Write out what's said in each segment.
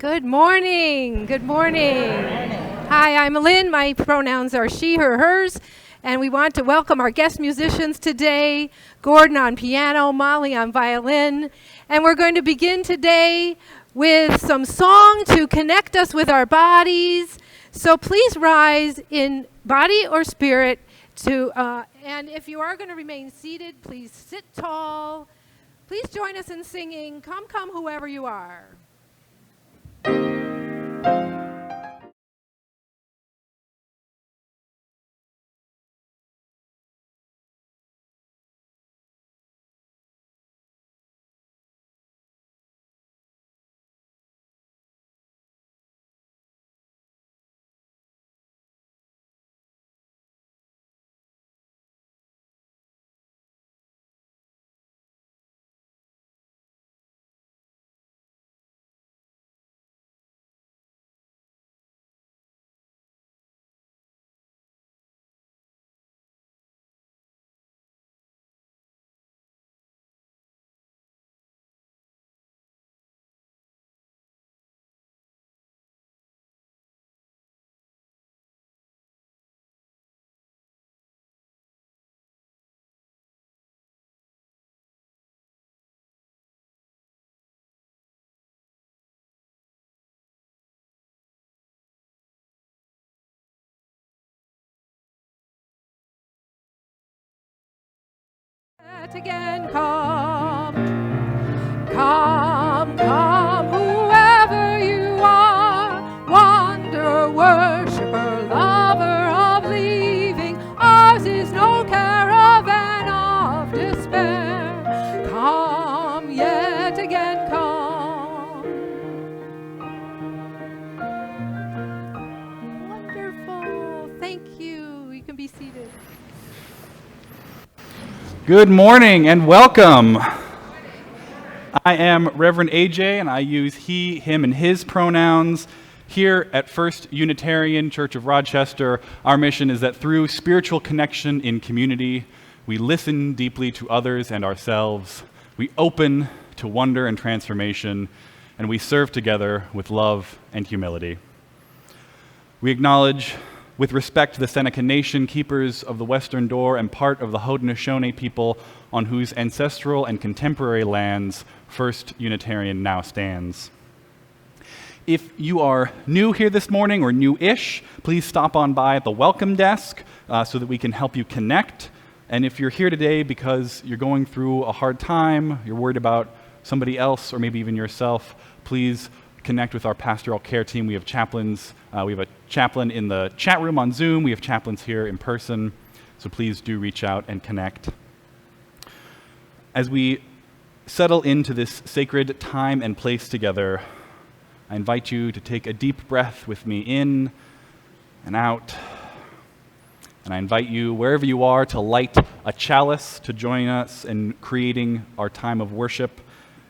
Good morning. Good morning. Hi, I'm Lynn. My pronouns are she, her, hers. And we want to welcome our guest musicians today, Gordon on piano, Molly on violin. And we're going to begin today with some song to connect us with our bodies. So please rise in body or spirit and if you are going to remain seated, please sit tall. Please join us in singing, Come, Come, Whoever You Are. Again, come, come, come, whoever you are, wanderer, worshiper, lover of leaving, ours is no caravan of despair. Come, yet again, come. Wonderful. Thank you. You can be seated. Good morning and welcome. I am Reverend AJ and I use he, him, and his pronouns. Here at First Unitarian Church of Rochester, our mission is that through spiritual connection in community, we listen deeply to others and ourselves, we open to wonder and transformation, and we serve together with love and humility. We acknowledge with respect the Seneca Nation, keepers of the Western Door, and part of the Haudenosaunee people on whose ancestral and contemporary lands First Unitarian now stands. If you are new here this morning or new-ish, please stop on by at the welcome desk so that we can help you connect. And if you're here today because you're going through a hard time, you're worried about somebody else or maybe even yourself, please connect with our pastoral care team. We have chaplains. We have a chaplain in the chat room on Zoom. We have chaplains here in person. So please do reach out and connect. As we settle into this sacred time and place together, I invite you to take a deep breath with me in and out. And I invite you, wherever you are, to light a chalice to join us in creating our time of worship.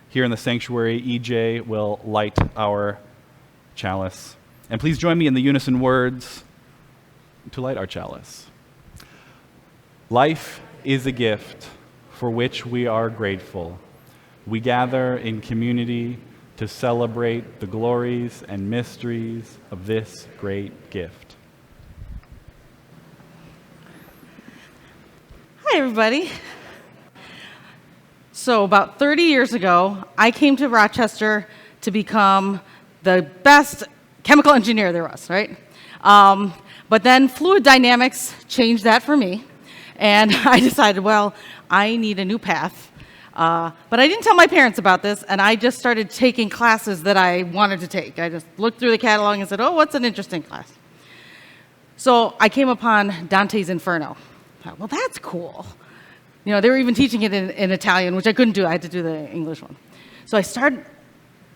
Here in the sanctuary, EJ will light our chalice. And please join me in the unison words to light our chalice. Life is a gift for which we are grateful. We gather in community to celebrate the glories and mysteries of this great gift. Hi, everybody. So about 30 years ago, I came to Rochester to become the best chemical engineer there was, right? But then fluid dynamics changed that for me, and I decided, well, I need a new path. But I didn't tell my parents about this, and I just started taking classes that I wanted to take. I just looked through the catalog and said, oh, what's an interesting class? So I came upon Dante's Inferno. I thought, well, that's cool. You know, they were even teaching it in Italian, which I couldn't do. I had to do the English one. So I started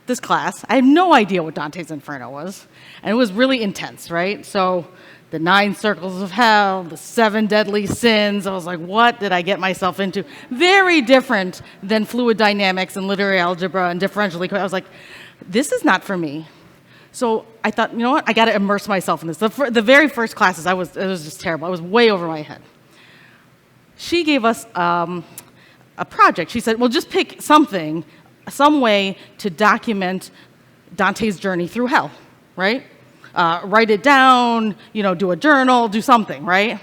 this class. I had no idea what Dante's Inferno was, and it was really intense, right? So the 9 circles of hell, the 7 deadly sins. I was like, what did I get myself into? Very different than fluid dynamics and literary algebra and differential equations. I was like, this is not for me. So I thought, you know what? I got to immerse myself in this. The very first classes, it was just terrible. I was way over my head. She gave us a project. She said, well, just pick something, some way to document Dante's journey through hell, right? Write it down, do a journal, do something, right?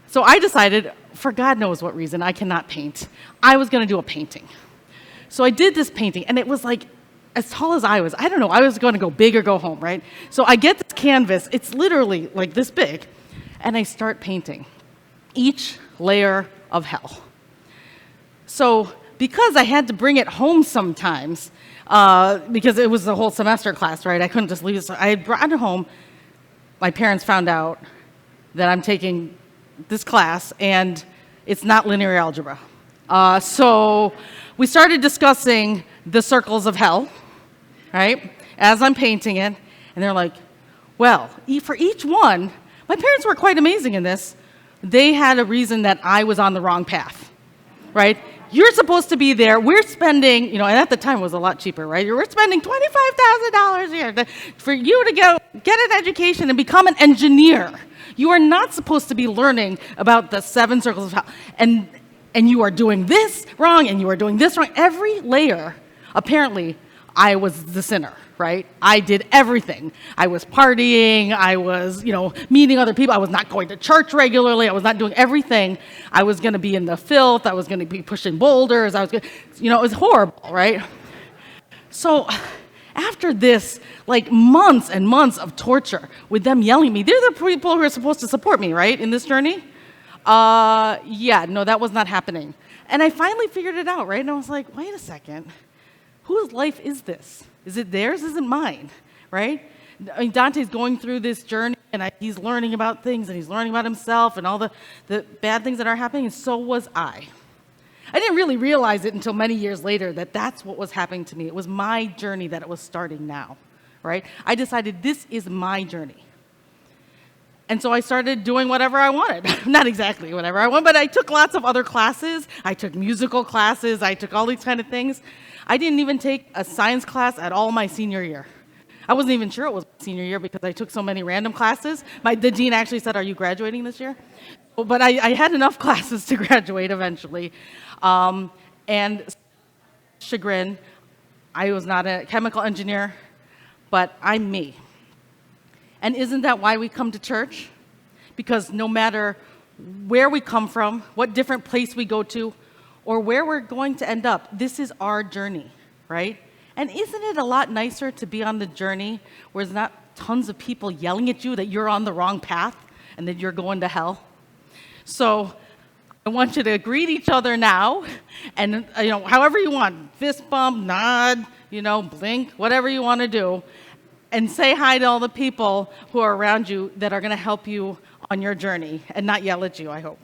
So I decided, for God knows what reason, I cannot paint. I was going to do a painting. So I did this painting, and it was like as tall as I was. I don't know, I was going to go big or go home, right? So I get this canvas, it's literally like this big, and I start painting each layer of hell. So because I had to bring it home sometimes, because it was a whole semester class, right? I couldn't just leave it. So I brought it home. My parents found out that I'm taking this class, and it's not linear algebra. So we started discussing the circles of hell, right, as I'm painting it. And they're like, well, for each one, my parents were quite amazing in this. They had a reason that I was on the wrong path, right? You're supposed to be there. We're spending, and at the time it was a lot cheaper, right? We're spending $25,000 a year for you to get an education and become an engineer. You are not supposed to be learning about the 7 circles of hell. And you are doing this wrong, and you are doing this wrong. Every layer, apparently, I was the sinner, right? I did everything. I was partying. I was, meeting other people. I was not going to church regularly. I was not doing everything. I was going to be in the filth. I was going to be pushing boulders. it was horrible, right? So after this, like months and months of torture with them yelling at me, they're the people who are supposed to support me, right, in this journey? No, that was not happening. And I finally figured it out, right? And I was like, wait a second. Whose life is this? Is it theirs? Is it mine? Right? I mean, Dante's going through this journey, and he's learning about things, and he's learning about himself and all the bad things that are happening, and so was I. I didn't really realize it until many years later that that's what was happening to me. It was my journey that it was starting now, right? I decided this is my journey. And so I started doing whatever I wanted. Not exactly whatever I wanted, but I took lots of other classes. I took musical classes. I took all these kind of things. I didn't even take a science class at all my senior year. I wasn't even sure it was my senior year because I took so many random classes. The dean actually said, "Are you graduating this year?" But I had enough classes to graduate eventually. And chagrin, I was not a chemical engineer, but I'm me. And isn't that why we come to church? Because no matter where we come from, what different place we go to, or where we're going to end up, this is our journey, right? And isn't it a lot nicer to be on the journey where there's not tons of people yelling at you that you're on the wrong path and that you're going to hell? So I want you to greet each other now, and however you want, fist bump, nod, blink, whatever you want to do. And say hi to all the people who are around you that are going to help you on your journey and not yell at you, I hope.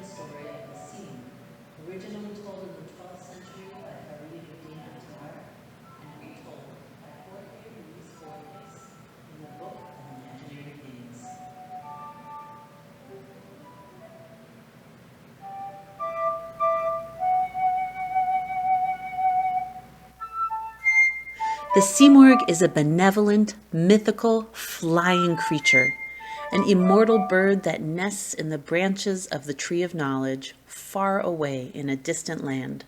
the story of the Seymour, originally told in the 12th century by Marie de Navarre and retold by Jorge Luis Borges in the Book of Imaginary Things. The Simurgh is a benevolent, mythical, flying creature, an immortal bird that nests in the branches of the Tree of Knowledge, far away in a distant land.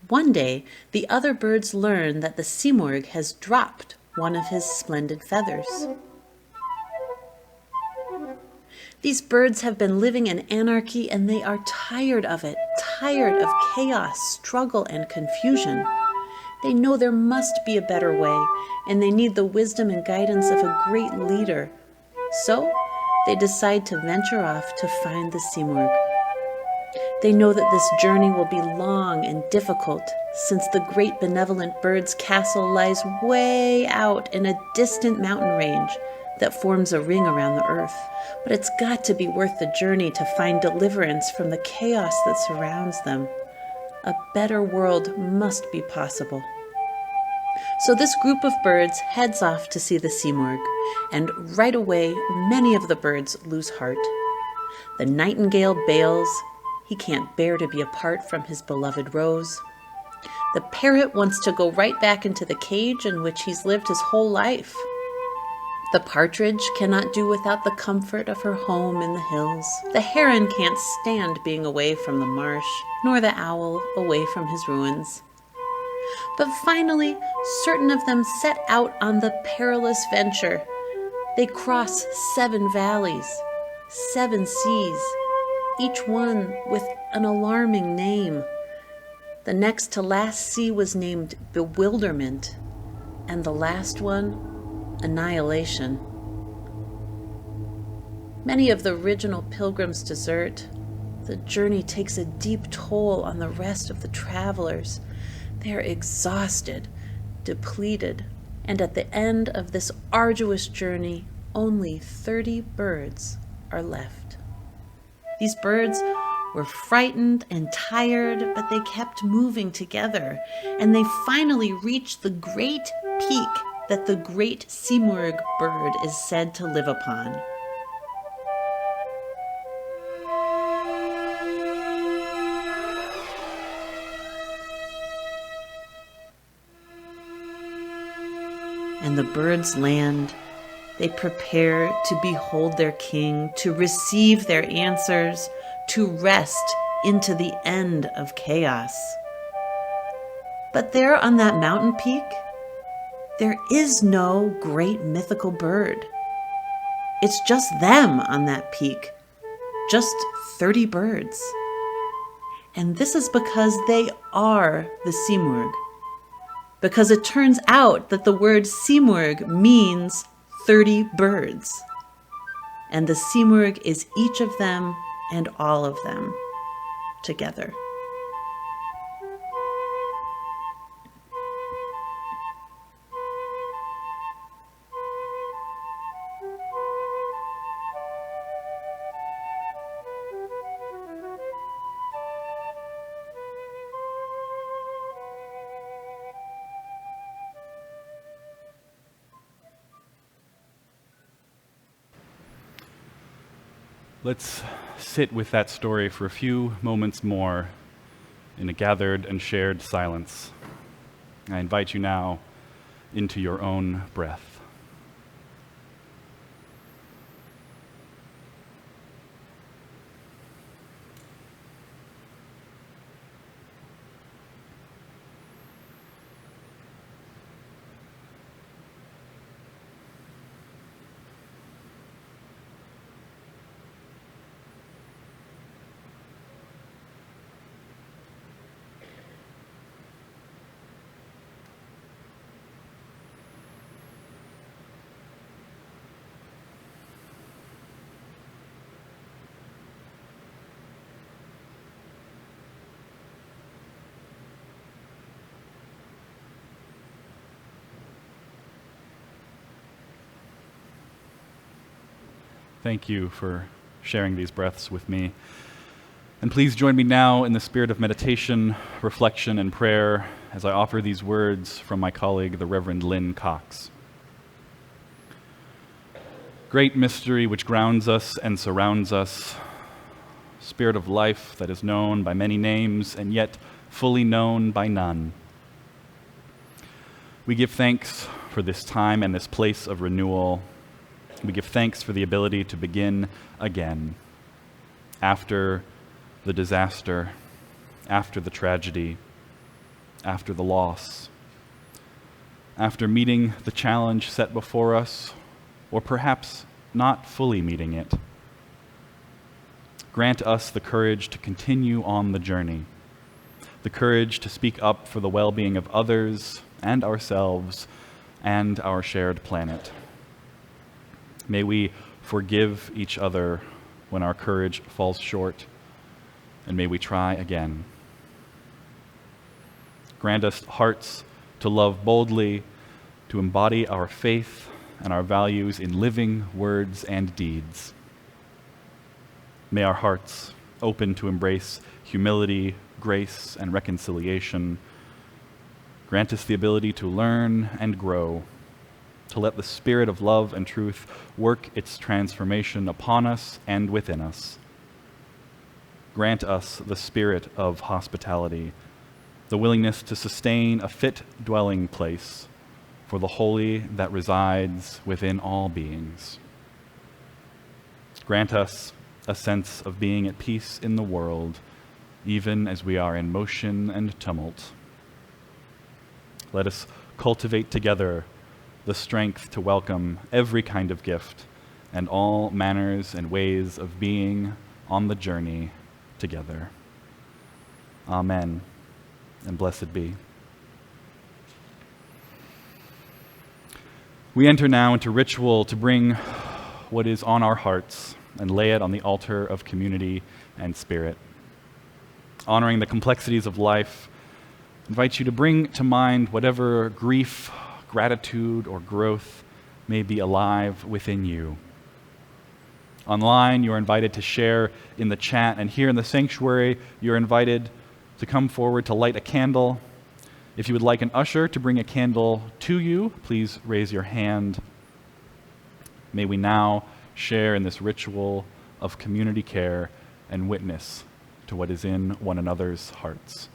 One day, the other birds learn that the Simurgh has dropped one of his splendid feathers. These birds have been living in anarchy and they are tired of it, tired of chaos, struggle, and confusion. They know there must be a better way, and they need the wisdom and guidance of a great leader. So, they decide to venture off to find the Simurgh. They know that this journey will be long and difficult, since the great benevolent bird's castle lies way out in a distant mountain range that forms a ring around the earth. But it's got to be worth the journey to find deliverance from the chaos that surrounds them. A better world must be possible. So this group of birds heads off to see the Simurgh, and right away many of the birds lose heart. The nightingale bails. He can't bear to be apart from his beloved rose. The parrot wants to go right back into the cage in which he's lived his whole life. The partridge cannot do without the comfort of her home in the hills. The heron can't stand being away from the marsh, nor the owl away from his ruins. But finally, certain of them set out on the perilous venture. They cross 7 valleys, 7 seas, each one with an alarming name. The next to last sea was named Bewilderment, and the last one, Annihilation. Many of the original pilgrims desert. The journey takes a deep toll on the rest of the travelers. They are exhausted, depleted, and at the end of this arduous journey, only 30 birds are left. These birds were frightened and tired, but they kept moving together, and they finally reached the great peak that the great Simurgh bird is said to live upon. And the birds land. They prepare to behold their king, to receive their answers, to rest into the end of chaos. But there on that mountain peak, there is no great mythical bird. It's just them on that peak, just 30 birds. And this is because they are the Simurgh. Because it turns out that the word Simurgh means 30 birds. And the Simurgh is each of them and all of them together. Let's sit with that story for a few moments more in a gathered and shared silence. I invite you now into your own breath. Thank you for sharing these breaths with me. And please join me now in the spirit of meditation, reflection, and prayer as I offer these words from my colleague, the Reverend Lynn Cox. Great mystery which grounds us and surrounds us, Spirit of life that is known by many names and yet fully known by none. We give thanks for this time and this place of renewal. We give thanks for the ability to begin again after the disaster, after the tragedy, after the loss, after meeting the challenge set before us, or perhaps not fully meeting it. Grant us the courage to continue on the journey, the courage to speak up for the well-being of others and ourselves and our shared planet. May we forgive each other when our courage falls short, and may we try again. Grant us hearts to love boldly, to embody our faith and our values in living words and deeds. May our hearts open to embrace humility, grace, and reconciliation. Grant us the ability to learn and grow, to let the spirit of love and truth work its transformation upon us and within us. Grant us the spirit of hospitality, the willingness to sustain a fit dwelling place for the holy that resides within all beings. Grant us a sense of being at peace in the world, even as we are in motion and tumult. Let us cultivate together the strength to welcome every kind of gift and all manners and ways of being on the journey together. Amen, and blessed be. We enter now into ritual to bring what is on our hearts and lay it on the altar of community and spirit. Honoring the complexities of life, I invite you to bring to mind whatever grief, gratitude, or growth may be alive within you. Online, you're invited to share in the chat, and here in the sanctuary, you're invited to come forward to light a candle. If you would like an usher to bring a candle to you, please raise your hand. May we now share in this ritual of community care and witness to what is in one another's hearts.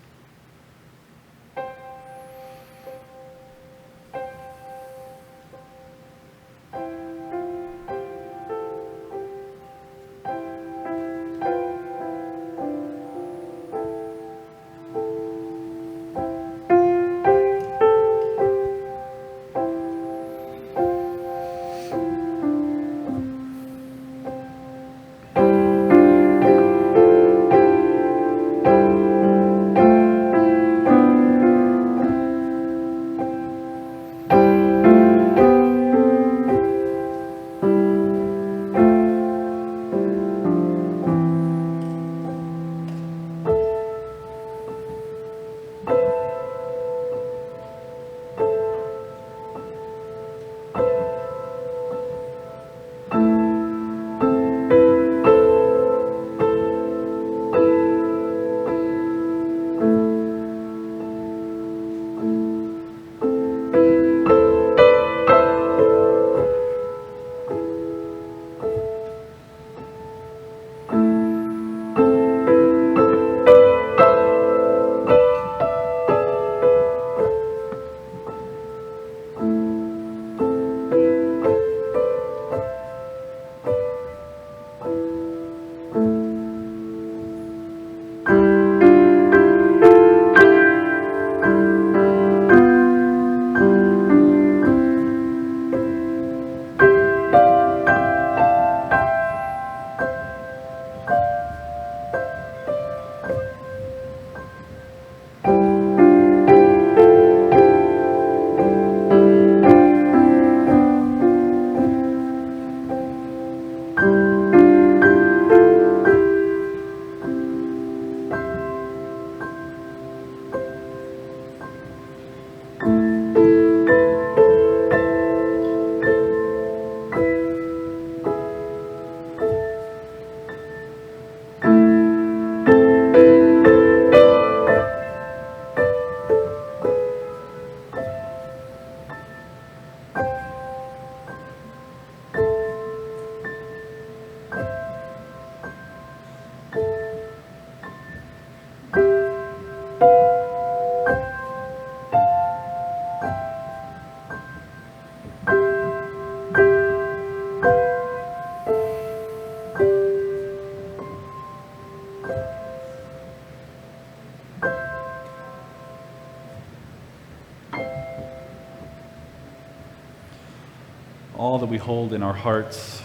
all that we hold in our hearts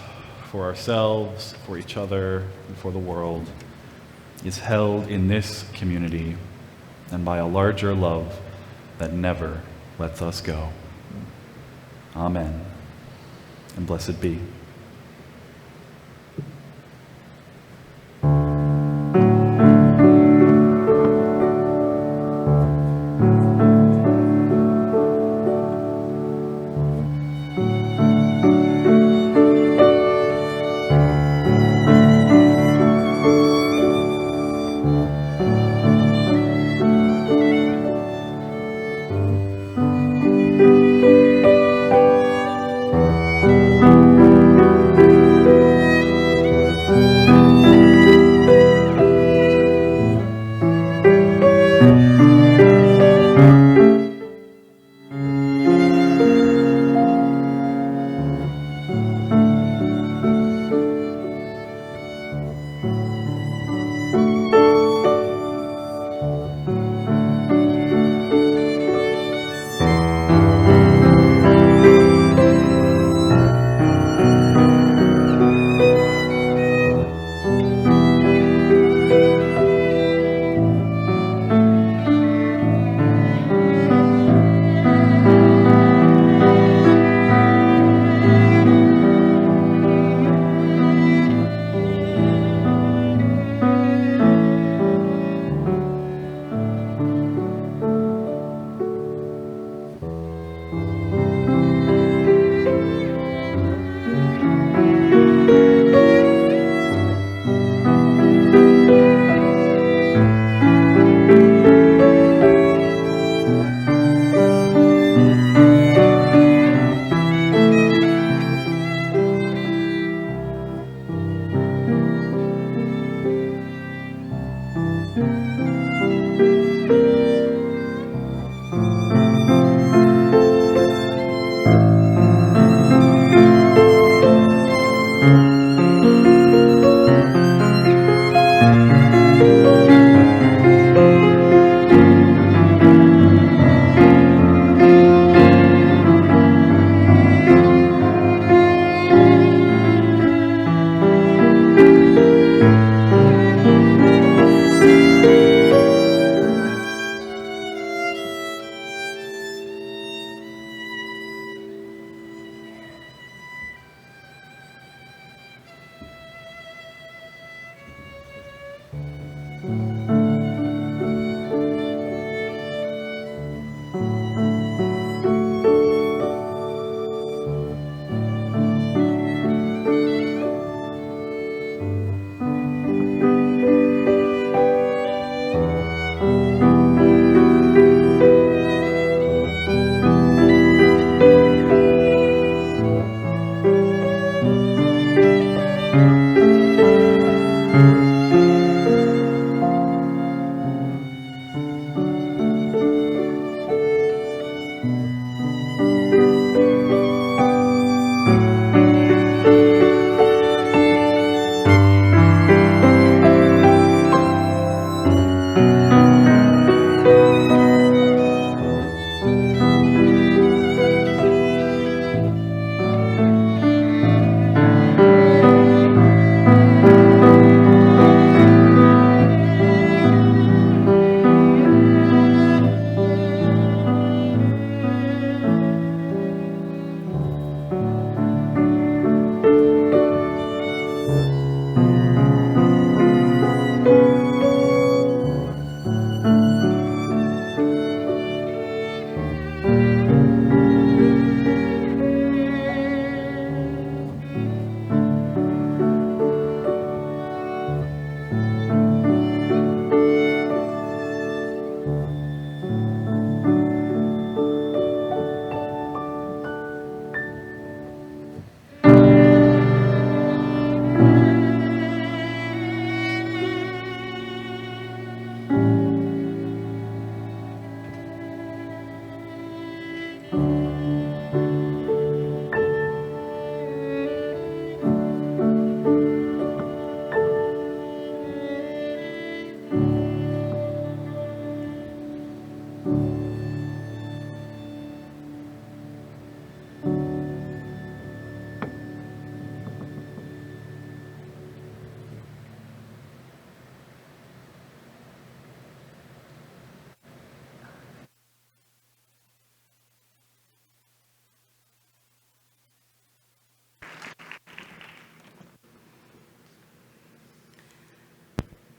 for ourselves, for each other, and for the world is held in this community and by a larger love that never lets us go. Amen. And blessed be.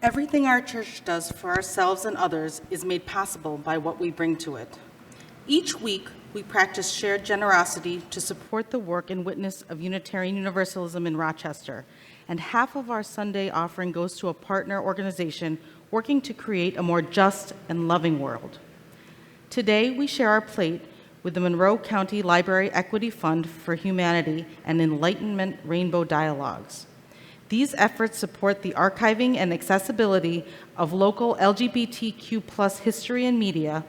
Everything our church does for ourselves and others is made possible by what we bring to it. Each week, we practice shared generosity to support the work and witness of Unitarian Universalism in Rochester, and half of our Sunday offering goes to a partner organization working to create a more just and loving world. Today, we share our plate with the Monroe County Library Equity Fund for Humanity and Enlightenment Rainbow Dialogues. These efforts support the archiving and accessibility of local LGBTQ+ history and media,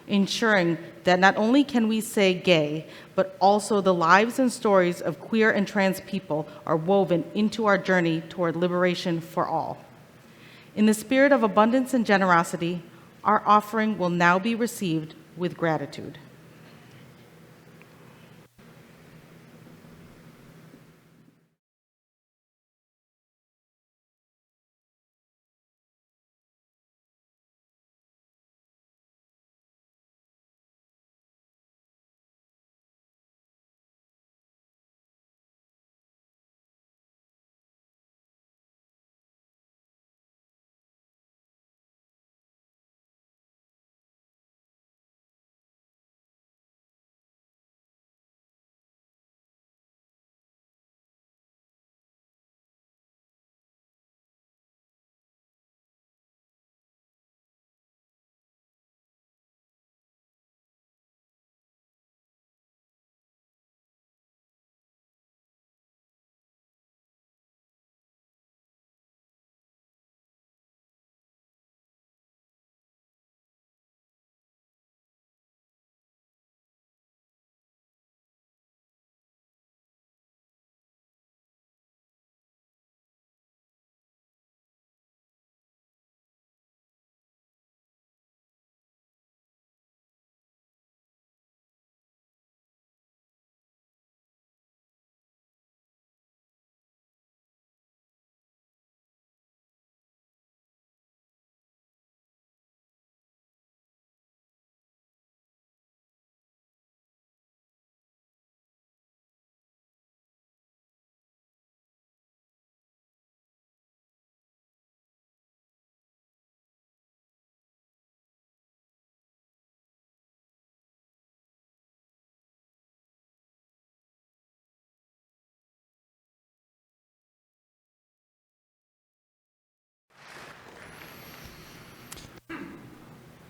ensuring that not only can we say gay, but also the lives and stories of queer and trans people are woven into our journey toward liberation for all. In the spirit of abundance and generosity, our offering will now be received with gratitude.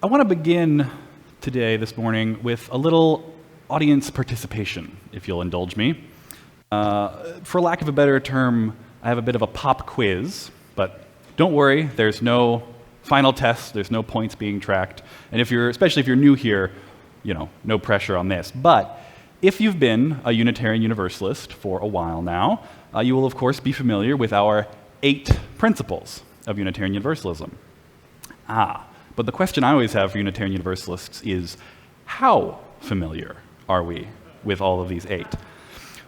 I want to begin today, this morning, with a little audience participation, if you'll indulge me. For lack of a better term, I have a bit of a pop quiz, but don't worry, there's no final test, there's no points being tracked, and especially if you're new here, no pressure on this. But if you've been a Unitarian Universalist for a while now, you will of course be familiar with our 8 principles of Unitarian Universalism. But the question I always have for Unitarian Universalists is, how familiar are we with all of these 8?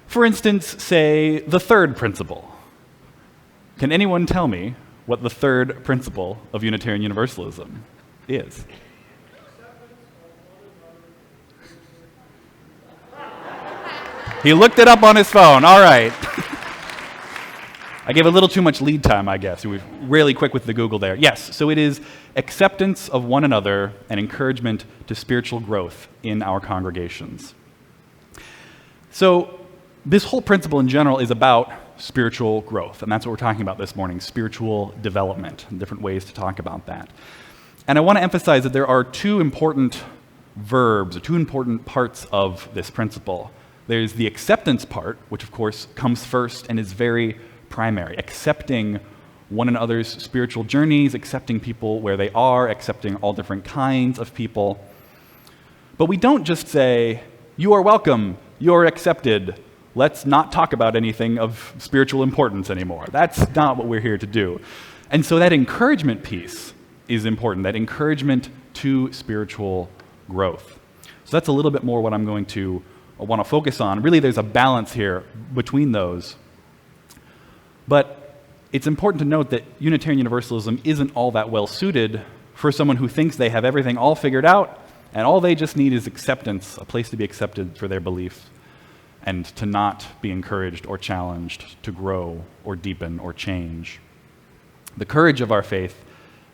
For instance, say the 3rd principle. Can anyone tell me what the 3rd principle of Unitarian Universalism is? He looked it up on his phone. All right. I gave a little too much lead time, I guess. We were really quick with the Google there. Yes, so it is acceptance of one another and encouragement to spiritual growth in our congregations. So this whole principle in general is about spiritual growth, and that's what we're talking about this morning, spiritual development, and different ways to talk about that. And I want to emphasize that there are 2 important verbs, or 2 important parts of this principle. There's the acceptance part, which of course comes first and is very primary, accepting one another's spiritual journeys, accepting people where they are, accepting all different kinds of people. But we don't just say, you are welcome, you're accepted, let's not talk about anything of spiritual importance anymore. That's not what we're here to do. And so that encouragement piece is important, that encouragement to spiritual growth. So that's a little bit more what I'm going to want to focus on. Really, there's a balance here between those. But it's important to note that Unitarian Universalism isn't all that well suited for someone who thinks they have everything all figured out and all they just need is acceptance, a place to be accepted for their beliefs, and to not be encouraged or challenged to grow or deepen or change. The courage of our faith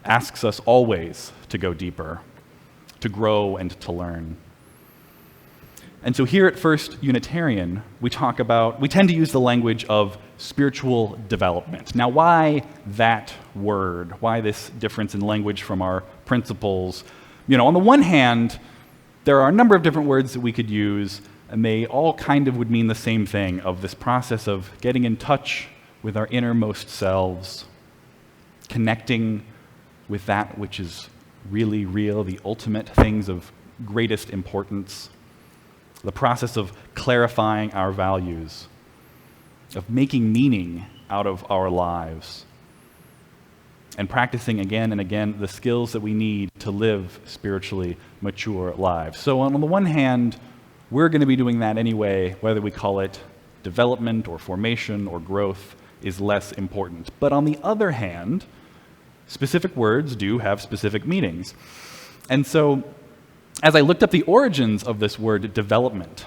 asks us always to go deeper, to grow and to learn. And so here at First Unitarian, we tend to use the language of spiritual development. Now, why that word? Why this difference in language from our principles? On the one hand, there are a number of different words that we could use, and they all kind of would mean the same thing, of this process of getting in touch with our innermost selves, connecting with that which is really real, the ultimate things of greatest importance, the process of clarifying our values, of making meaning out of our lives, and practicing again and again the skills that we need to live spiritually mature lives. So on the one hand, we're going to be doing that anyway, whether we call it development or formation or growth is less important. But on the other hand, specific words do have specific meanings. And so as I looked up the origins of this word development,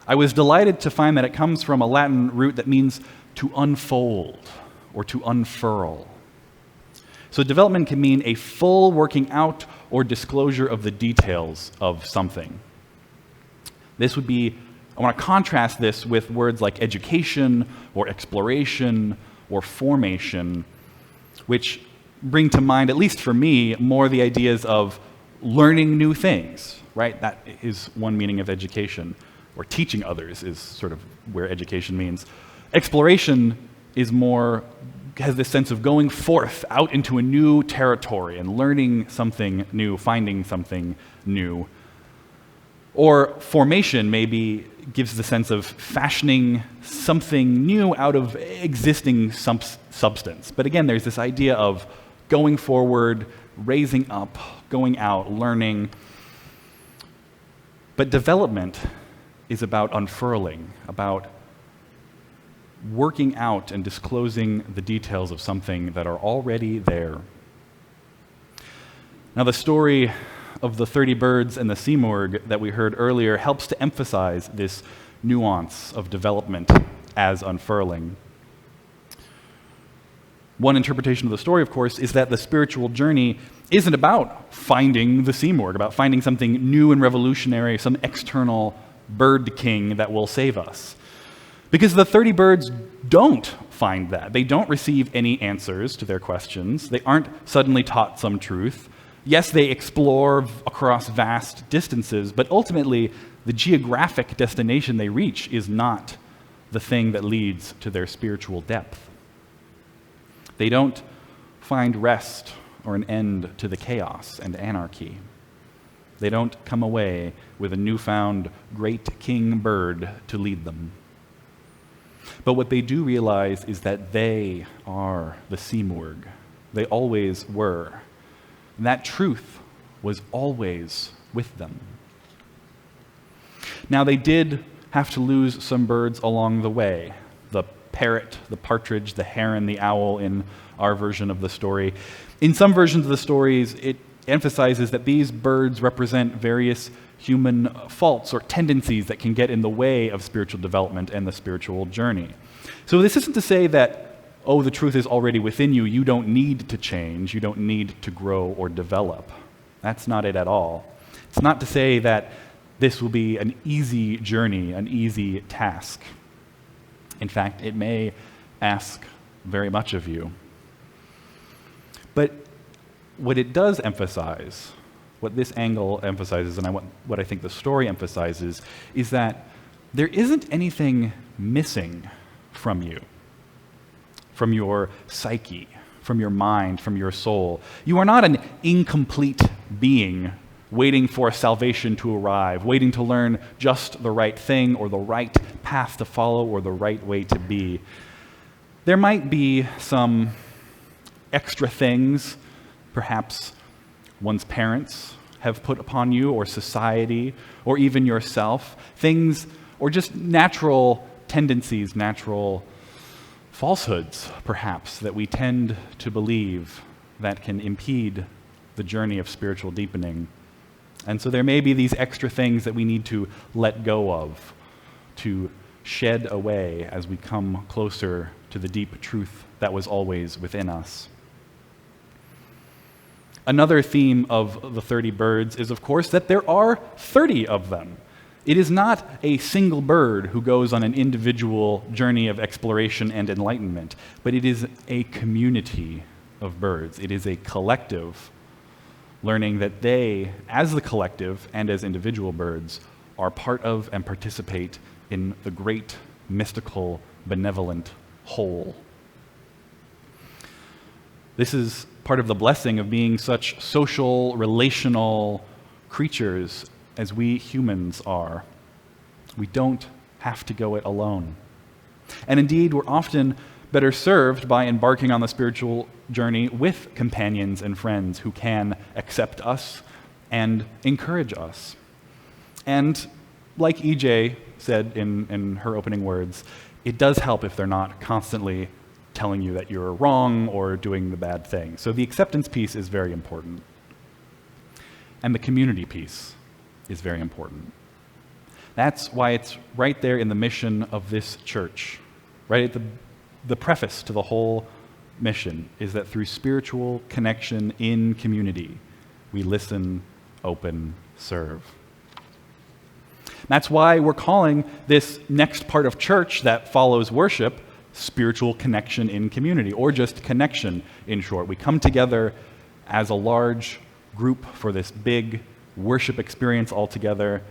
I was delighted to find that it comes from a Latin root that means to unfold or to unfurl. So development can mean a full working out or disclosure of the details of something. I want to contrast this with words like education or exploration or formation, which bring to mind, at least for me, more the ideas of learning new things, right? That is one meaning of education. Or teaching others is sort of where education means. Exploration has this sense of going forth out into a new territory and learning something new, finding something new. Or formation maybe gives the sense of fashioning something new out of existing substance. But again, there's this idea of going forward, raising up, going out, learning. But development is about unfurling, about working out and disclosing the details of something that are already there. Now, the story of the 30 birds and the Simurgh that we heard earlier helps to emphasize this nuance of development as unfurling. One interpretation of the story, of course, is that the spiritual journey isn't about finding the Simurgh, about finding something new and revolutionary, some external bird king that will save us. Because the 30 birds don't find that. They don't receive any answers to their questions. They aren't suddenly taught some truth. Yes, they explore across vast distances, but ultimately, the geographic destination they reach is not the thing that leads to their spiritual depth. They don't find rest or an end to the chaos and anarchy. They don't come away with a newfound great king bird to lead them. But what they do realize is that they are the Simurgh. They always were. And that truth was always with them. Now, they did have to lose some birds along the way. The parrot, the partridge, the heron, the owl in our version of the story. In some versions of the stories, it emphasizes that these birds represent various human faults or tendencies that can get in the way of spiritual development and the spiritual journey. So this isn't to say that, the truth is already within you, you don't need to change, you don't need to grow or develop. That's not it at all. It's not to say that this will be an easy journey, an easy task. In fact, it may ask very much of you. But what it does emphasize, what this angle emphasizes, and what I think the story emphasizes, is that there isn't anything missing from you, from your psyche, from your mind, from your soul. You are not an incomplete being waiting for salvation to arrive, waiting to learn just the right thing or the right path to follow or the right way to be. There might be some extra things, perhaps one's parents have put upon you, or society, or even yourself, things, or just natural tendencies, natural falsehoods, perhaps, that we tend to believe that can impede the journey of spiritual deepening. And so there may be these extra things that we need to let go of, to shed away as we come closer to the deep truth that was always within us. Another theme of the 30 birds is, of course, that there are 30 of them. It is not a single bird who goes on an individual journey of exploration and enlightenment, but it is a community of birds. It is a collective, learning that they, as the collective and as individual birds, are part of and participate in the great, mystical, benevolent whole. This is part of the blessing of being such social, relational creatures as we humans are. We don't have to go it alone. And indeed, we're often better served by embarking on the spiritual journey with companions and friends who can accept us and encourage us. And like EJ said in her opening words, it does help if they're not constantly telling you that you're wrong or doing the bad thing. So the acceptance piece is very important. And the community piece is very important. That's why it's right there in the mission of this church, right at the preface to the whole mission is that through spiritual connection in community, we listen, open, serve. That's why we're calling this next part of church that follows worship spiritual connection in community, or just connection in short. We come together as a large group for this big worship experience all together,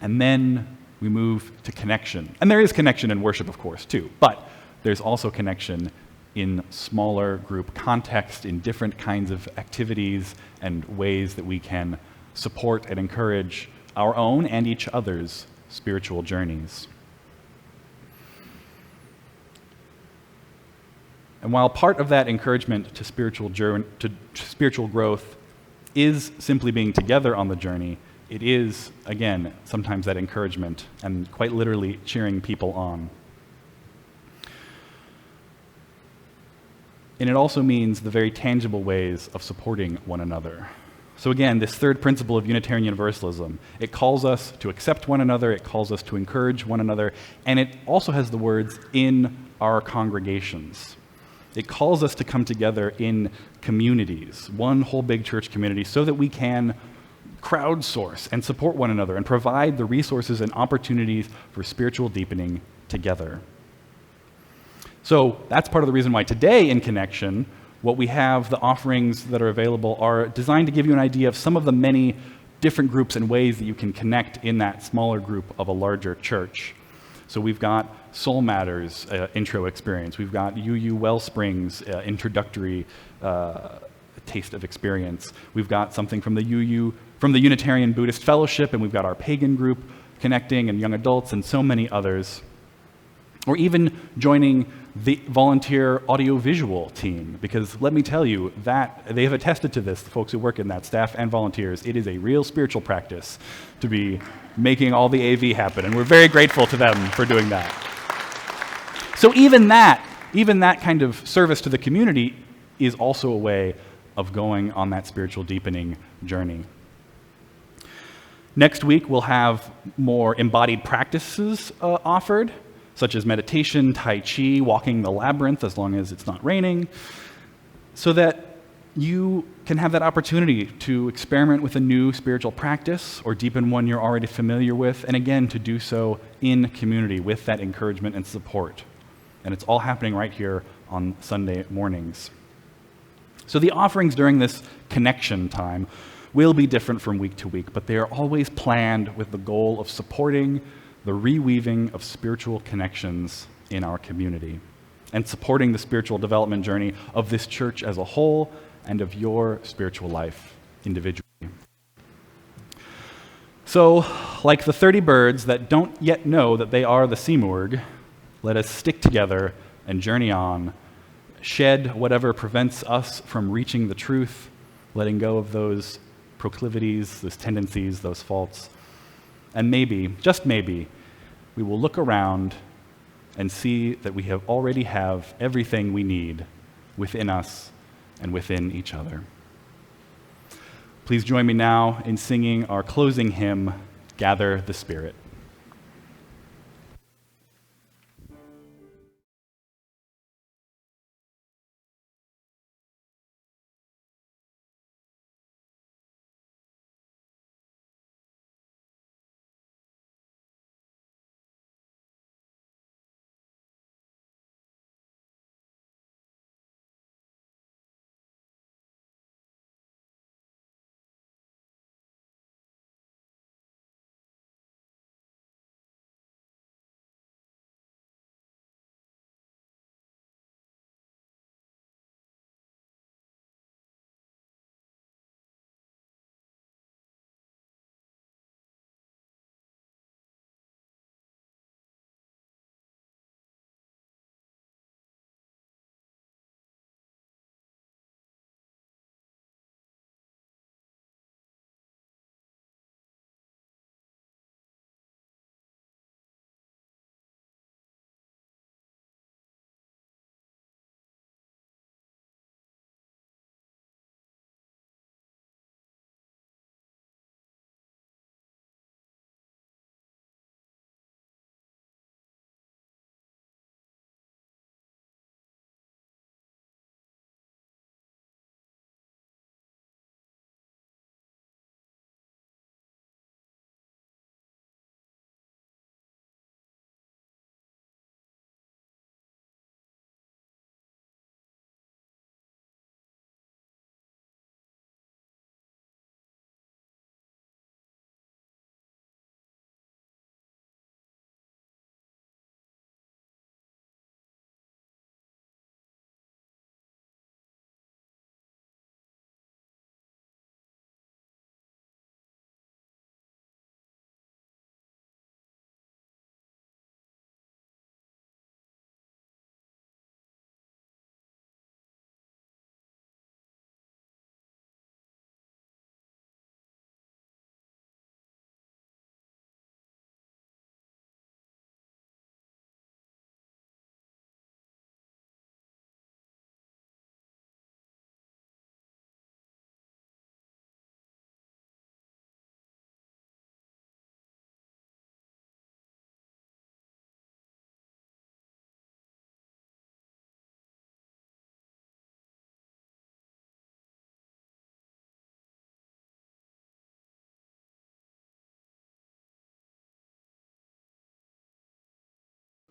and then we move to connection. And there is connection in worship, of course, too, but there's also connection in smaller group context, in different kinds of activities and ways that we can support and encourage our own and each other's spiritual journeys. And while part of that encouragement to spiritual growth is simply being together on the journey, it is, again, sometimes that encouragement and quite literally cheering people on. And it also means the very tangible ways of supporting one another. So again, this third principle of Unitarian Universalism, it calls us to accept one another, it calls us to encourage one another, and it also has the words, in our congregations. It calls us to come together in communities, one whole big church community, so that we can crowdsource and support one another and provide the resources and opportunities for spiritual deepening together. So that's part of the reason why today in Connection, what we have, the offerings that are available, are designed to give you an idea of some of the many different groups and ways that you can connect in that smaller group of a larger church. So we've got Soul Matters intro experience. We've got UU Wellsprings introductory taste of experience. We've got something from the Unitarian Buddhist Fellowship, and we've got our pagan group connecting, and young adults, and so many others. Or even joining the volunteer audiovisual team, because let me tell you that they have attested to this, the folks who work in that, staff and volunteers. It is a real spiritual practice to be making all the AV happen, and we're very grateful to them for doing that. So even that kind of service to the community is also a way of going on that spiritual deepening journey. Next week, we'll have more embodied practices offered, such as meditation, Tai Chi, walking the labyrinth as long as it's not raining, so that you can have that opportunity to experiment with a new spiritual practice or deepen one you're already familiar with, and again, to do so in community with that encouragement and support. And it's all happening right here on Sunday mornings. So the offerings during this connection time will be different from week to week, but they are always planned with the goal of supporting the reweaving of spiritual connections in our community and supporting the spiritual development journey of this church as a whole and of your spiritual life individually. So, like the 30 birds that don't yet know that they are the Simurgh, let us stick together and journey on, shed whatever prevents us from reaching the truth, letting go of those proclivities, those tendencies, those faults. And maybe, just maybe, we will look around and see that we already have everything we need within us and within each other. Please join me now in singing our closing hymn, Gather the Spirit.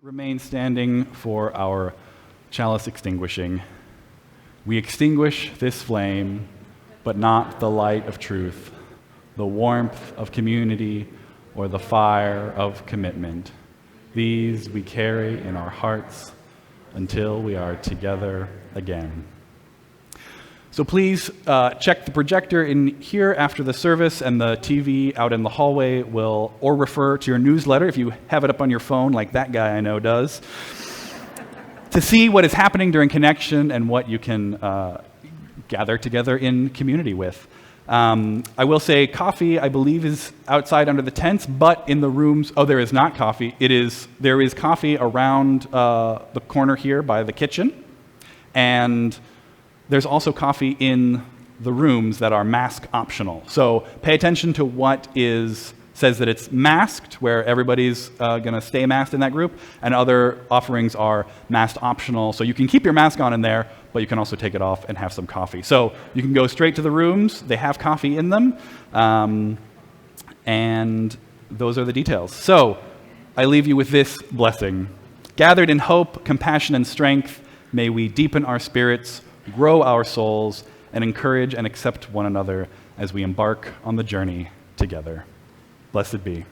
Remain standing for our chalice extinguishing. We extinguish this flame, but not the light of truth, the warmth of community, or the fire of commitment. These we carry in our hearts until we are together again. So please check the projector in here after the service, and the TV out in the hallway will, or refer to your newsletter if you have it up on your phone like that guy I know does, to see what is happening during Connection and what you can gather together in community with. I will say coffee, I believe, is outside under the tents, but in the rooms, oh, there is not coffee. There is coffee around the corner here by the kitchen, and there's also coffee in the rooms that are mask optional. So pay attention to what says that it's masked, where everybody's going to stay masked in that group, and other offerings are mask optional. So you can keep your mask on in there, but you can also take it off and have some coffee. So you can go straight to the rooms. They have coffee in them, and those are the details. So I leave you with this blessing. Gathered in hope, compassion, and strength, may we deepen our spirits, grow our souls, and encourage and accept one another as we embark on the journey together. Blessed be.